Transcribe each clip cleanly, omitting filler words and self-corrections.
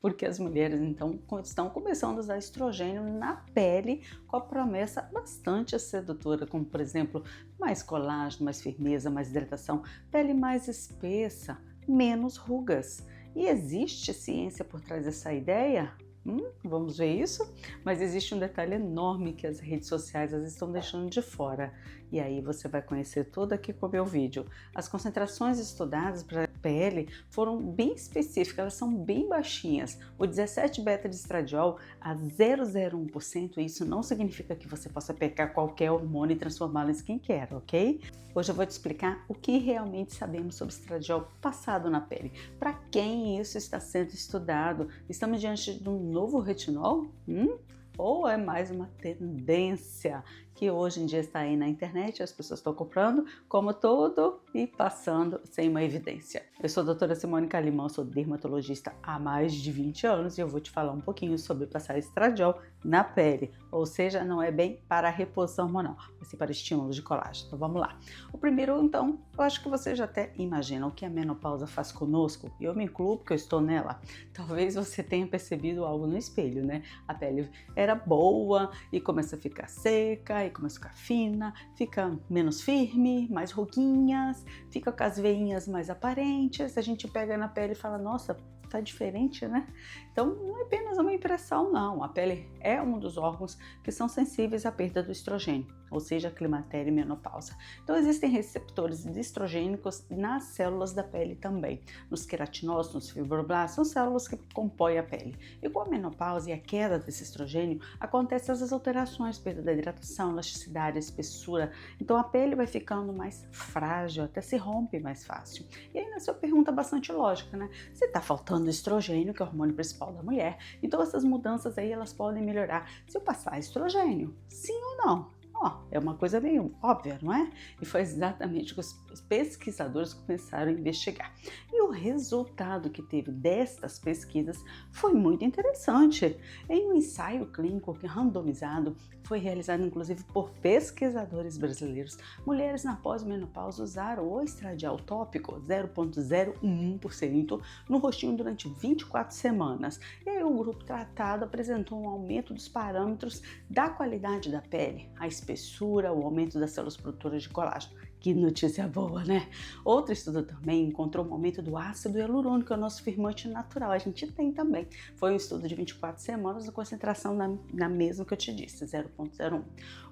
porque as mulheres então estão começando a usar estrogênio na pele com a promessa bastante sedutora, como por exemplo, mais colágeno, mais firmeza, mais hidratação, pele mais espessa, menos rugas. E existe ciência por trás dessa ideia? Vamos ver isso? Mas existe um detalhe enorme que as redes sociais estão deixando de fora. E aí você vai conhecer tudo aqui com o meu vídeo. As concentrações estudadas para a pele foram bem específicas, elas são bem baixinhas. O 17-beta de estradiol a 0,01%, isso não significa que você possa pegar qualquer hormônio e transformá-lo em skincare, ok? Hoje eu vou te explicar o que realmente sabemos sobre estradiol passado na pele. Para quem isso está sendo estudado? Estamos diante de um novo retinol? Ou é mais uma tendência que hoje em dia está aí na internet, as pessoas estão comprando como todo e passando sem uma evidência. Eu sou a doutora Simone Calimão, sou dermatologista há mais de 20 anos e eu vou te falar um pouquinho sobre passar estradiol na pele, ou seja, não é bem para a reposição hormonal, mas sim para estímulo de colágeno. Então vamos lá. O primeiro, então, eu acho que você já até imagina o que a menopausa faz conosco, e eu me incluo porque eu estou nela. Talvez você tenha percebido algo no espelho, né? A pele era boa e começa a ficar seca, e começa a ficar fina, fica menos firme, mais ruguinhas, fica com as veinhas mais aparentes, a gente pega na pele e fala, nossa, tá diferente, né? Então não é apenas uma impressão, não. A pele é um dos órgãos que são sensíveis à perda do estrogênio, ou seja, a climatéria e menopausa. Então existem receptores de estrogênicos nas células da pele também, nos queratinócitos, nos fibroblastos, são células que compõem a pele. E com a menopausa e a queda desse estrogênio, acontecem essas alterações, perda da hidratação, elasticidade, espessura. Então a pele vai ficando mais frágil, até se rompe mais fácil. E aí nessa pergunta bastante lógica, né? Se tá faltando estrogênio, que é o hormônio principal da mulher, então essas mudanças aí elas podem melhorar se eu passar estrogênio, sim ou não? É uma coisa meio óbvia, não é? E foi exatamente o que os pesquisadores começaram a investigar. E o resultado que teve destas pesquisas foi muito interessante. Em um ensaio clínico randomizado, foi realizado inclusive por pesquisadores brasileiros, mulheres na pós-menopausa usaram o estradiol tópico 0,01% no rostinho durante 24 semanas. E aí o grupo tratado apresentou um aumento dos parâmetros da qualidade da pele, a espessura, o aumento das células produtoras de colágeno. Que notícia boa, né? Outro estudo também encontrou um aumento do ácido hialurônico, que é o nosso firmante natural. A gente tem também. Foi um estudo de 24 semanas, a concentração na mesma que eu te disse, 0,01.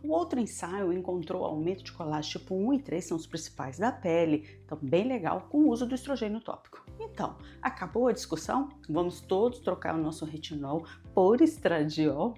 O outro ensaio encontrou aumento de colágeno tipo 1 e 3, são os principais da pele, então bem legal, com o uso do estrogênio tópico. Então, acabou a discussão? Vamos todos trocar o nosso retinol por estradiol?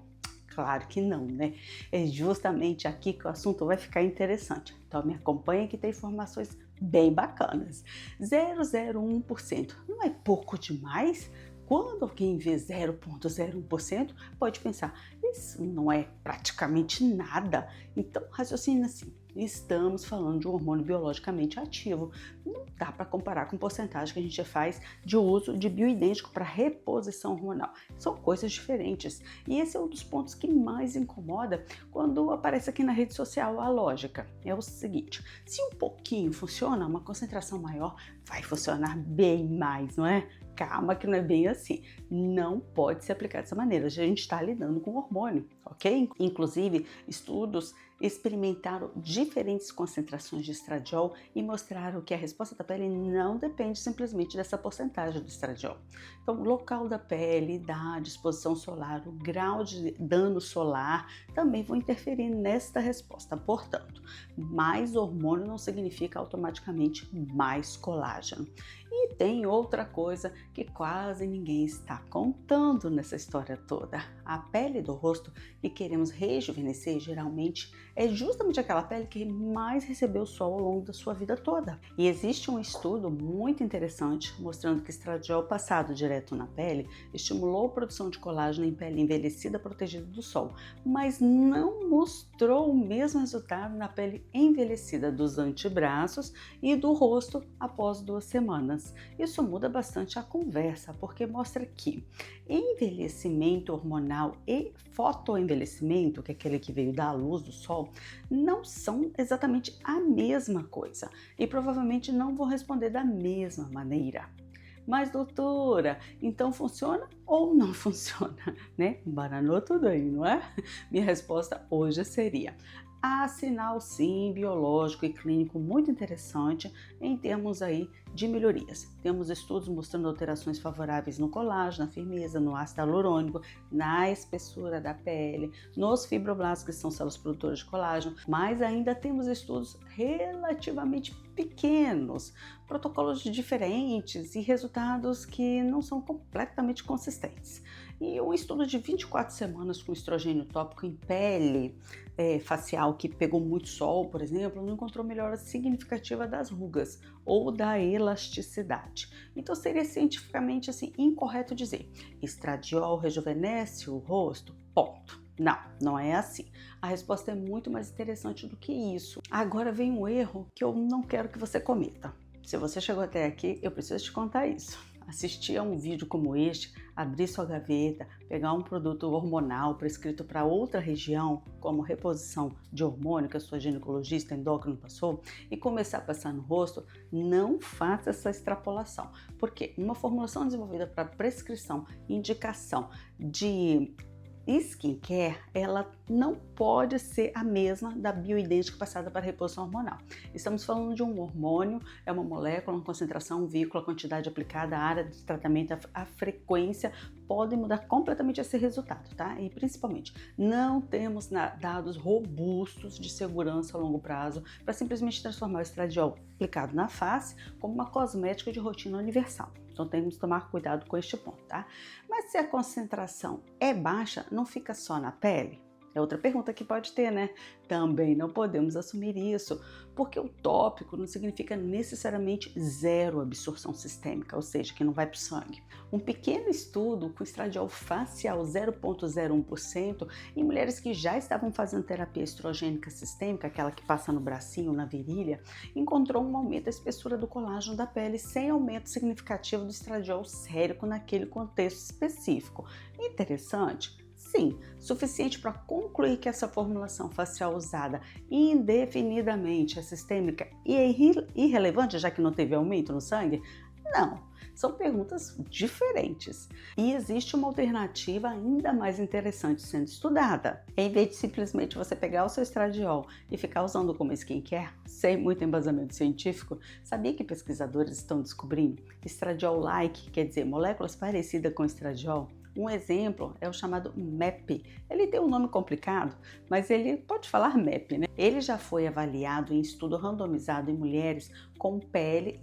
Claro que não, né? É justamente aqui que o assunto vai ficar interessante. Então me acompanha que tem informações bem bacanas. 0,01% não é pouco demais? Quando alguém vê 0,01%, pode pensar, isso não é praticamente nada. Então raciocina assim, estamos falando de um hormônio biologicamente ativo. Não dá para comparar com porcentagem que a gente faz de uso de bioidêntico para reposição hormonal. São coisas diferentes. E esse é um dos pontos que mais incomoda quando aparece aqui na rede social a lógica. É o seguinte, se um pouquinho funciona, uma concentração maior vai funcionar bem mais, não é? Calma que não é bem assim. Não pode se aplicar dessa maneira. A gente está lidando com hormônio, ok? Inclusive, estudos experimentaram diferentes concentrações de estradiol e mostraram que a resposta da pele não depende simplesmente dessa porcentagem do estradiol. Então, o local da pele, idade, exposição solar, o grau de dano solar também vão interferir nesta resposta. Portanto, mais hormônio não significa automaticamente mais colágeno. E tem outra coisa que quase ninguém está contando nessa história toda. A pele do rosto que queremos rejuvenescer geralmente é justamente aquela pele que mais recebeu sol ao longo da sua vida toda. E existe um estudo muito interessante mostrando que estradiol passado direto na pele estimulou a produção de colágeno em pele envelhecida protegida do sol, mas não mostrou o mesmo resultado na pele envelhecida dos antebraços e do rosto após 2 semanas. Isso muda bastante a conversa, porque mostra que envelhecimento hormonal e fotoenvelhecimento, que é aquele que veio da luz do sol, não são exatamente a mesma coisa e provavelmente não vão responder da mesma maneira. Mas doutora, então funciona ou não funciona, né? Embaranou tudo aí, não é? Minha resposta hoje seria: há sinal sim biológico e clínico muito interessante em termos aí de melhorias. Temos estudos mostrando alterações favoráveis no colágeno, na firmeza, no ácido hialurônico, na espessura da pele, nos fibroblastos, que são células produtoras de colágeno, mas ainda temos estudos relativamente pequenos, protocolos diferentes e resultados que não são completamente consistentes. E um estudo de 24 semanas com estrogênio tópico em pele facial que pegou muito sol, por exemplo, não encontrou melhora significativa das rugas ou da elasticidade. Então seria cientificamente assim incorreto dizer estradiol rejuvenesce o rosto, ponto. Não, não é assim. A resposta é muito mais interessante do que isso. Agora vem um erro que eu não quero que você cometa. Se você chegou até aqui, eu preciso te contar isso. Assistir a um vídeo como este, abrir sua gaveta, pegar um produto hormonal prescrito para outra região, como reposição de hormônio que a sua ginecologista endócrino passou, e começar a passar no rosto, não faça essa extrapolação, porque uma formulação desenvolvida para prescrição e indicação de skincare, ela não pode ser a mesma da bioidêntica passada para reposição hormonal. Estamos falando de um hormônio, é uma molécula, uma concentração, um veículo, a quantidade aplicada, a área de tratamento, a frequência, podem mudar completamente esse resultado, tá? E principalmente, não temos dados robustos de segurança a longo prazo para simplesmente transformar o estradiol aplicado na face como uma cosmética de rotina universal. Então temos que tomar cuidado com este ponto, tá? Mas se a concentração é baixa, não fica só na pele? É outra pergunta que pode ter, né? Também não podemos assumir isso, porque o tópico não significa necessariamente zero absorção sistêmica, ou seja, que não vai para o sangue. Um pequeno estudo com estradiol facial 0,01% em mulheres que já estavam fazendo terapia estrogênica sistêmica, aquela que passa no bracinho, na virilha, encontrou um aumento da espessura do colágeno da pele sem aumento significativo do estradiol sérico naquele contexto específico. Interessante? Sim, suficiente para concluir que essa formulação facial usada indefinidamente é sistêmica e é irrelevante, já que não teve aumento no sangue? Não, são perguntas diferentes. E existe uma alternativa ainda mais interessante sendo estudada. Em vez de simplesmente você pegar o seu estradiol e ficar usando como skincare, sem muito embasamento científico, sabia que pesquisadores estão descobrindo estradiol-like, quer dizer, moléculas parecidas com estradiol? Um exemplo é o chamado MEP. Ele tem um nome complicado, mas ele pode falar MEP, né? Ele já foi avaliado em estudo randomizado em mulheres com pele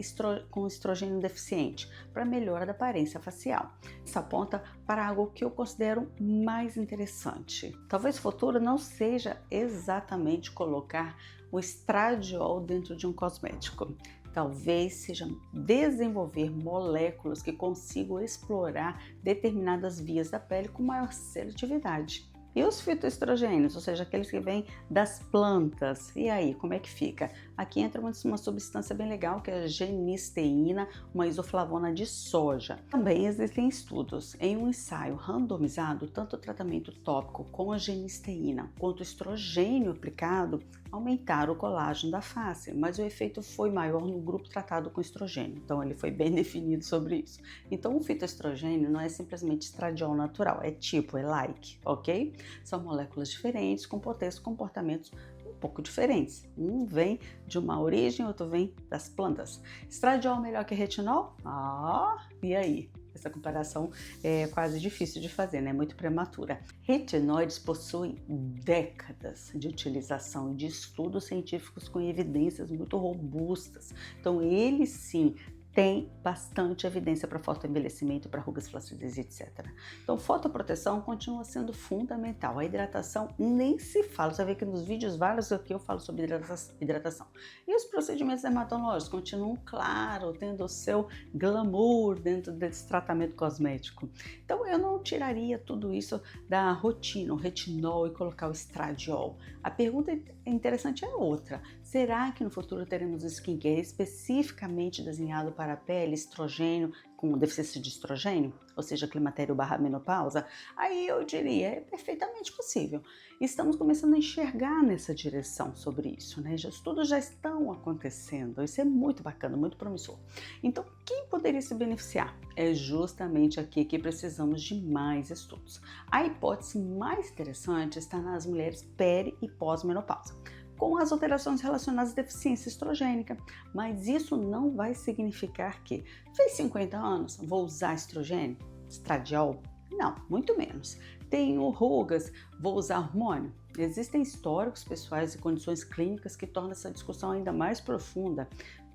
com estrogênio deficiente para melhora da aparência facial. Isso aponta para algo que eu considero mais interessante. Talvez o futuro não seja exatamente colocar o estradiol dentro de um cosmético. Talvez seja desenvolver moléculas que consigam explorar determinadas vias da pele com maior seletividade. E os fitoestrogênios, ou seja, aqueles que vêm das plantas, e aí, como é que fica? Aqui entra uma substância bem legal que é a genisteína, uma isoflavona de soja. Também existem estudos em um ensaio randomizado, tanto o tratamento tópico com a genisteína quanto o estrogênio aplicado aumentaram o colágeno da face, mas o efeito foi maior no grupo tratado com estrogênio, então ele foi bem definido sobre isso. Então o fitoestrogênio não é simplesmente estradiol natural, é like, ok? São moléculas diferentes com comportamentos um pouco diferentes. Um vem de uma origem, outro vem das plantas. Estradiol melhor que retinol? E aí? Essa comparação é quase difícil de fazer, né? Muito prematura. Retinoides possuem décadas de utilização e de estudos científicos com evidências muito robustas. Então, eles sim tem bastante evidência para fotoenvelhecimento, para rugas, flacidez, etc. Então, fotoproteção continua sendo fundamental. A hidratação nem se fala. Você vê que nos vídeos vários aqui eu falo sobre hidratação. E os procedimentos dermatológicos continuam, claro, tendo o seu glamour dentro desse tratamento cosmético. Então, eu não tiraria tudo isso da rotina, o retinol e colocar o estradiol. A pergunta interessante é outra. Será que no futuro teremos skincare especificamente desenhado para a pele, estrogênio, com deficiência de estrogênio, ou seja, climatério/menopausa? Aí eu diria, é perfeitamente possível. Estamos começando a enxergar nessa direção sobre isso, né? Estudos já estão acontecendo, isso é muito bacana, muito promissor. Então, quem poderia se beneficiar? É justamente aqui que precisamos de mais estudos. A hipótese mais interessante está nas mulheres peri e pós-menopausa, com as alterações relacionadas à deficiência estrogênica, mas isso não vai significar que fez 50 anos, vou usar estrogênio, estradiol? Não, muito menos. Tenho rugas, vou usar hormônio? Existem históricos pessoais e condições clínicas que tornam essa discussão ainda mais profunda.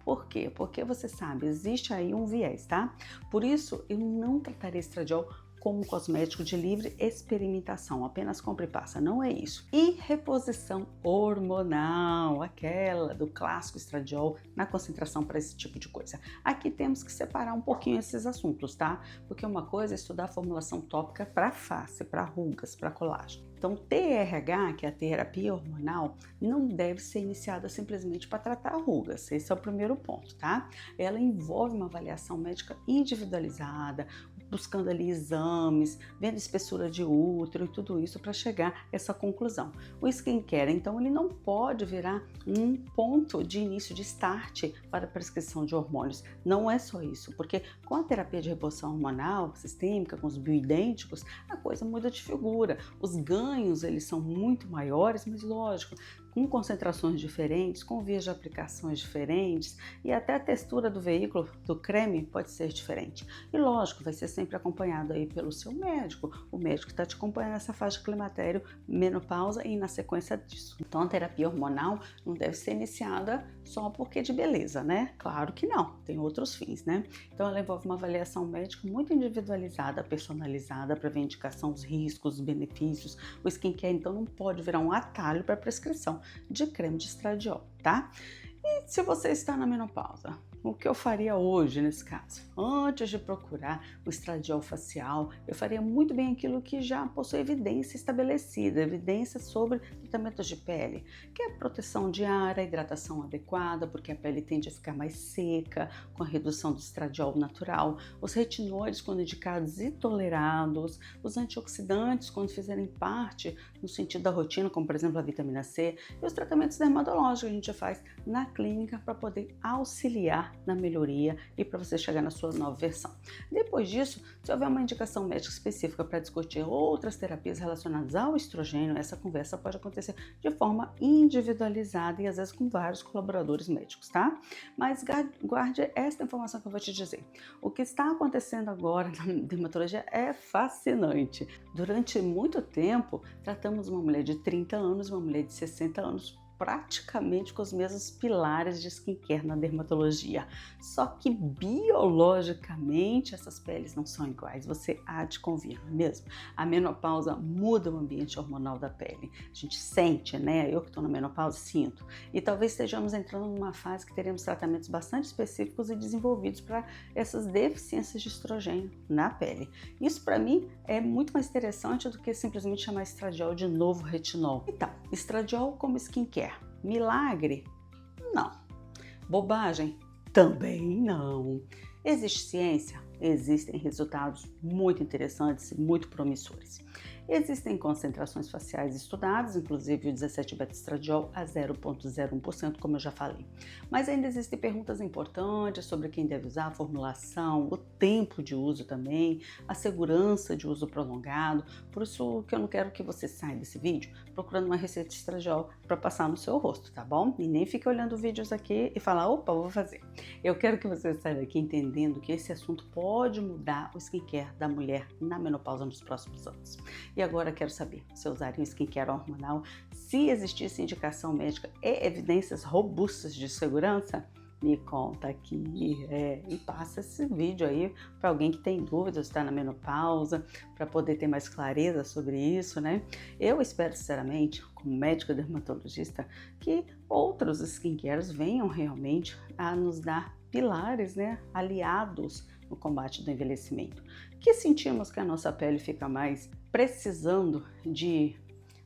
Por quê? Porque você sabe, existe aí um viés, tá? Por isso, eu não trataria estradiol como um cosmético de livre experimentação, apenas compra e passa, não é isso. E reposição hormonal, aquela do clássico estradiol na concentração para esse tipo de coisa. Aqui temos que separar um pouquinho esses assuntos, tá? Porque uma coisa é estudar a formulação tópica para face, para rugas, para colágeno. Então, TRH, que é a terapia hormonal, não deve ser iniciada simplesmente para tratar rugas. Esse é o primeiro ponto, tá? Ela envolve uma avaliação médica individualizada, buscando ali exames, vendo espessura de útero e tudo isso para chegar a essa conclusão. O skincare, então, ele não pode virar um ponto de início de start para a prescrição de hormônios. Não é só isso, porque com a terapia de reposição hormonal sistêmica, com os bioidênticos, a coisa muda de figura. Os ganhos, eles são muito maiores, mas lógico, com concentrações diferentes, com vias de aplicações diferentes e até a textura do veículo, do creme, pode ser diferente. E lógico, vai ser sempre acompanhado aí pelo seu médico, o médico que está te acompanhando nessa fase de climatério, menopausa e na sequência disso. Então a terapia hormonal não deve ser iniciada só porque de beleza, né? Claro que não, tem outros fins, né? Então ela envolve uma avaliação médica muito individualizada, personalizada para ver a indicação, os riscos, os benefícios. O skincare então não pode virar um atalho para prescrição de creme de estradiol, tá? E se você está na menopausa, o que eu faria hoje nesse caso? Antes de procurar o estradiol facial, eu faria muito bem aquilo que já possui evidência estabelecida, evidência sobre tratamentos de pele, que é a proteção diária, a hidratação adequada, porque a pele tende a ficar mais seca com a redução do estradiol natural, os retinoides quando indicados e tolerados, os antioxidantes quando fizerem parte no sentido da rotina, como por exemplo a vitamina C, e os tratamentos dermatológicos que a gente já faz na clínica para poder auxiliar na melhoria e para você chegar na sua nova versão. Depois disso, se houver uma indicação médica específica para discutir outras terapias relacionadas ao estrogênio, essa conversa pode acontecer de forma individualizada e às vezes com vários colaboradores médicos, tá? Mas guarde esta informação que eu vou te dizer. O que está acontecendo agora na dermatologia é fascinante. Durante muito tempo, tratamos uma mulher de 30 anos e uma mulher de 60 anos praticamente com os mesmos pilares de skincare na dermatologia. Só que biologicamente essas peles não são iguais, você há de convir, não é mesmo? A menopausa muda o ambiente hormonal da pele. A gente sente, né? Eu que estou na menopausa sinto. E talvez estejamos entrando numa fase que teremos tratamentos bastante específicos e desenvolvidos para essas deficiências de estrogênio na pele. Isso para mim é muito mais interessante do que simplesmente chamar estradiol de novo retinol. Então, estradiol como skincare. Milagre? Não. Bobagem? Também não. Existe ciência? Existem resultados muito interessantes e muito promissores. Existem concentrações faciais estudadas, inclusive o 17-beta-estradiol a 0,01%, como eu já falei. Mas ainda existem perguntas importantes sobre quem deve usar, a formulação, o tempo de uso também, a segurança de uso prolongado. Por isso que eu não quero que você saia desse vídeo procurando uma receita de estradiol para passar no seu rosto, tá bom? E nem fique olhando vídeos aqui e falar, opa, vou fazer. Eu quero que você saia daqui entendendo que esse assunto pode mudar o skincare da mulher na menopausa nos próximos anos. E agora quero saber, você usaria um skincare hormonal se existisse indicação médica e evidências robustas de segurança? Me conta aqui e passa esse vídeo aí para alguém que tem dúvidas, está na menopausa, para poder ter mais clareza sobre isso, né? Eu espero sinceramente, como médica dermatologista, que outros skincares venham realmente a nos dar pilares, né, aliados no combate do envelhecimento. Que sentimos que a nossa pele fica mais precisando de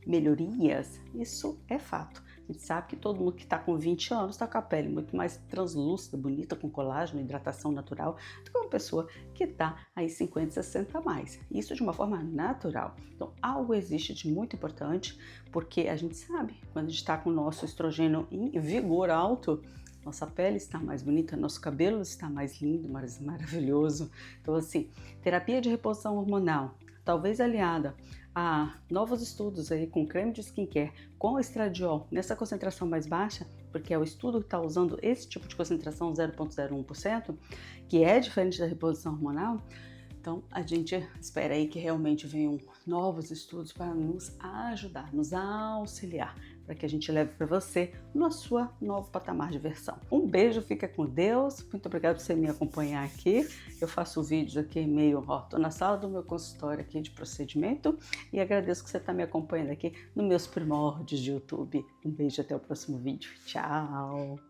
melhorias, isso é fato. A gente sabe que todo mundo que está com 20 anos está com a pele muito mais translúcida, bonita, com colágeno, hidratação natural, do que uma pessoa que está aí 50, 60 a mais. Isso de uma forma natural. Então, algo existe de muito importante, porque a gente sabe, quando a gente está com o nosso estrogênio em vigor alto, nossa pele está mais bonita, nosso cabelo está mais lindo, mais maravilhoso. Então, assim, terapia de reposição hormonal, talvez aliada a novos estudos aí com creme de skincare, com estradiol nessa concentração mais baixa, porque é o estudo que está usando esse tipo de concentração 0,01%, que é diferente da reposição hormonal. Então, a gente espera aí que realmente venham novos estudos para nos ajudar, nos auxiliar, para que a gente leve para você no seu novo patamar de versão. Um beijo, fica com Deus. Muito obrigada por você me acompanhar aqui. Eu faço vídeos aqui meio, tô na sala do meu consultório aqui de procedimento e agradeço que você está me acompanhando aqui nos meus primórdios de YouTube. Um beijo, até o próximo vídeo. Tchau!